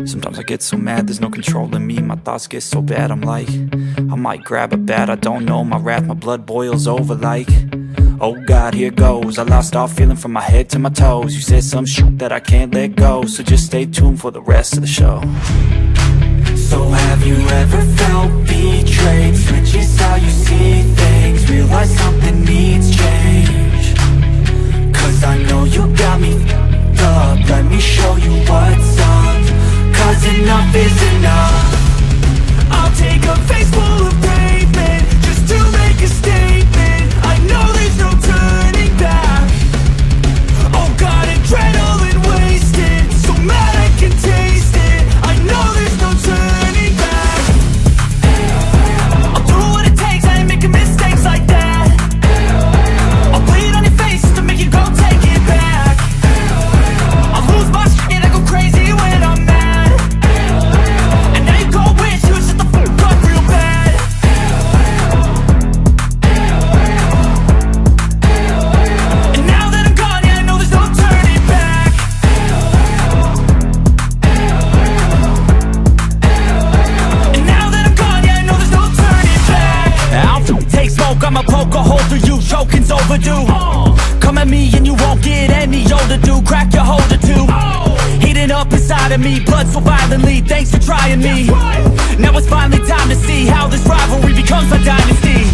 Sometimes I get so mad, there's no controlling me. My thoughts get so bad, I'm like, I might grab a bat, I don't know. My wrath, my blood boils over like, oh God, here goes. I lost all feeling from my head to my toes. You said some shit that I can't let go, so just stay tuned for the rest of the show. So have you ever felt betrayed? Switches how you see things, realize something needs change. Cause I know you got me f***ed up. Let me show you what's up. Cause enough is enough. I'll take a face full of pavement just to make a statement. I know there's no turning back. Oh God, adrenaline wasted, so mad I can taste it. I know there's no turning back. I'll do what it takes, I ain't making mistakes like that. I'll bleed on your face just to make you go take it back. I'll lose my shit, I go crazy when I'm mad. I'ma poke a hole through you, choking's overdue. Come at me and you won't get any older, dude. Crack your holder too. Heating up inside of me, blood so violently. Thanks for trying me. Now it's finally time to see how this rivalry becomes a dynasty.